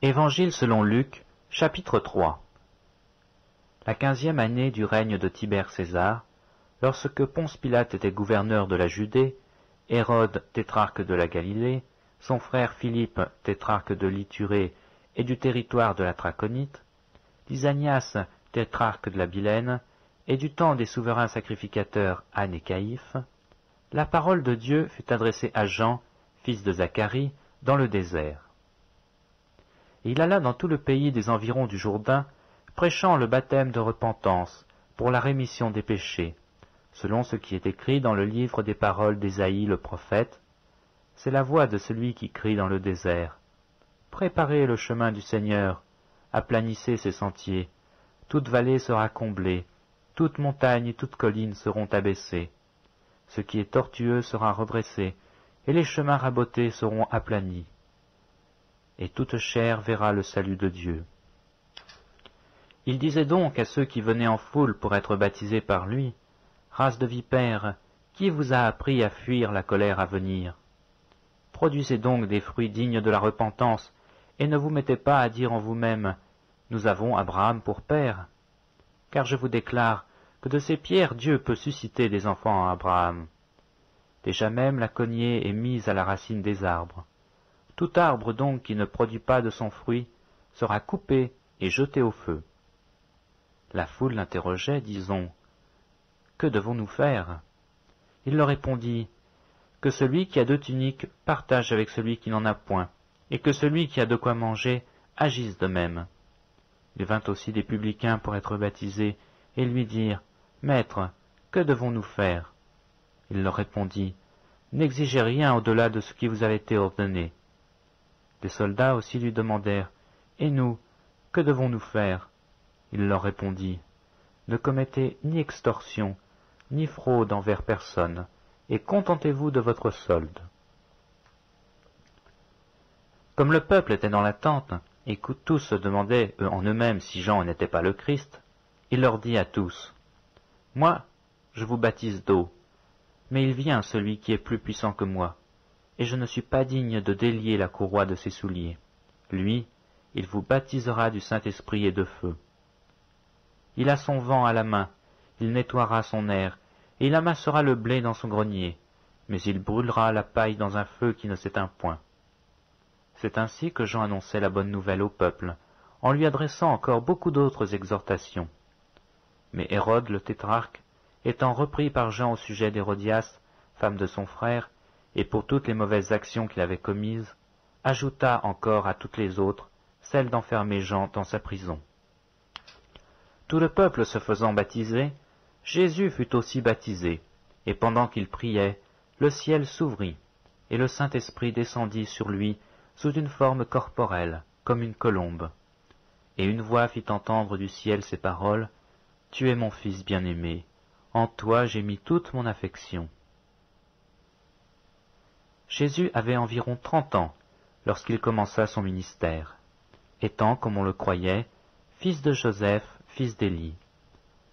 Évangile selon Luc, chapitre 3. La 15e année du règne de Tibère César, lorsque Ponce Pilate était gouverneur de la Judée, Hérode, tétrarque de la Galilée, son frère Philippe, tétrarque de l'Iturée et du territoire de la Traconite, Lysanias, tétrarque de la Bilène, et du temps des souverains sacrificateurs Anne et Caïphe, la parole de Dieu fut adressée à Jean, fils de Zacharie, dans le désert. Et il alla dans tout le pays des environs du Jourdain, prêchant le baptême de repentance pour la rémission des péchés, selon ce qui est écrit dans le livre des paroles d'Ésaïe le prophète. C'est la voix de celui qui crie dans le désert. Préparez le chemin du Seigneur, aplanissez ses sentiers, toute vallée sera comblée, toute montagne et toute colline seront abaissées. Ce qui est tortueux sera redressé, et les chemins rabotés seront aplanis. Et toute chair verra le salut de Dieu. Il disait donc à ceux qui venaient en foule pour être baptisés par lui, « Race de vipères, qui vous a appris à fuir la colère à venir? Produisez donc des fruits dignes de la repentance, et ne vous mettez pas à dire en vous-même, « Nous avons Abraham pour père. » Car je vous déclare que de ces pierres Dieu peut susciter des enfants à Abraham. Déjà même la cognée est mise à la racine des arbres. Tout arbre donc qui ne produit pas de son fruit sera coupé et jeté au feu. La foule l'interrogeait, disons, « Que devons-nous faire ?» Il leur répondit, « Que celui qui a 2 tuniques partage avec celui qui n'en a point, et que celui qui a de quoi manger agisse de même. » Il vint aussi des publicains pour être baptisés, et lui dirent, « Maître, que devons-nous faire ?» Il leur répondit, « N'exigez rien au-delà de ce qui vous a été ordonné. » Les soldats aussi lui demandèrent, « Et nous, que devons-nous faire ?» Il leur répondit, « Ne commettez ni extorsion, ni fraude envers personne, et contentez-vous de votre solde. » Comme le peuple était dans l'attente, et que tous se demandaient en eux-mêmes si Jean n'était pas le Christ, il leur dit à tous, « Moi, je vous baptise d'eau, mais il vient celui qui est plus puissant que moi, et je ne suis pas digne de délier la courroie de ses souliers. Lui, il vous baptisera du Saint-Esprit et de feu. Il a son vent à la main, il nettoiera son aire, et il amassera le blé dans son grenier, mais il brûlera la paille dans un feu qui ne s'éteint point. » C'est ainsi que Jean annonçait la bonne nouvelle au peuple, en lui adressant encore beaucoup d'autres exhortations. Mais Hérode le tétrarque, étant repris par Jean au sujet d'Hérodias, femme de son frère, et pour toutes les mauvaises actions qu'il avait commises, ajouta encore à toutes les autres celle d'enfermer Jean dans sa prison. Tout le peuple se faisant baptiser, Jésus fut aussi baptisé, et pendant qu'il priait, le ciel s'ouvrit, et le Saint-Esprit descendit sur lui sous une forme corporelle, comme une colombe. Et une voix fit entendre du ciel ces paroles, « Tu es mon Fils bien-aimé, en toi j'ai mis toute mon affection. » Jésus avait environ 30 ans lorsqu'il commença son ministère, étant, comme on le croyait, fils de Joseph, fils d'Élie,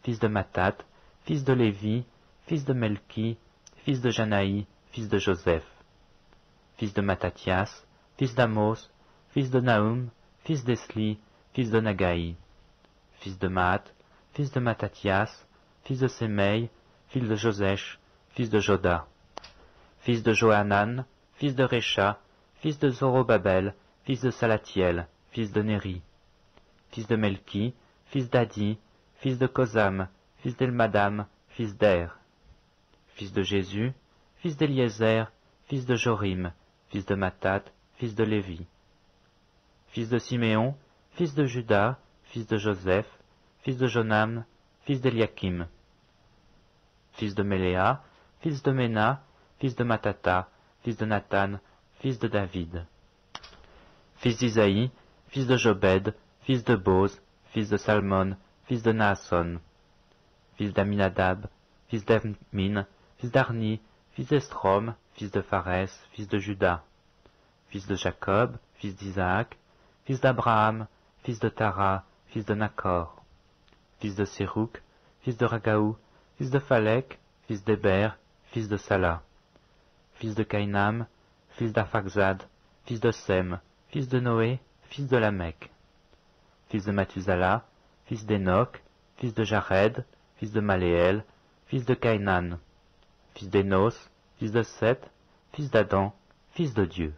fils de Mathat, fils de Lévi, fils de Melchi, fils de Janaï, fils de Joseph, fils de Mattathias, fils d'Amos, fils de Nahum, fils d'Esli, fils de Nagaï, fils de Maat, fils de Mattathias, fils de Sémeï, fils de Josèche, fils de Joda, fils de Johanan, fils de Récha, fils de Zorobabel, fils de Salatiel, fils de Néri, fils de Melchi, fils d'Adi, fils de Kosam, fils d'Elmadam, fils d'Er, fils de Jésus, fils d'Éliézer, fils de Jorim, fils de Mathat, fils de Lévi, fils de Siméon, fils de Juda, fils de Joseph, fils de Jonam, fils d'Eliakim, fils de Méléa, fils de Ména, fils de Matata, fils de Nathan, fils de David, fils d'Isaïe, fils de Jobed, fils de Boz, fils de Salmon, fils de Naasson, fils d'Aminadab, fils d'Hermin, fils d'Arni, fils d'Estrom, fils de Pharès, fils de Juda, fils de Jacob, fils d'Isaac, fils d'Abraham, fils de Tara, fils de Nacor, fils de Sérouk, fils de Ragaou, fils de Phalek, fils d'Héber, fils de Sala, fils de Caïnam, fils d'Arphaxad, fils de Sem, fils de Noé, fils de Lamech, fils de Mathusala, fils d'Enoch, fils de Jared, fils de Maléel, fils de Caïnan, fils d'Énos, fils de Seth, fils d'Adam, fils de Dieu.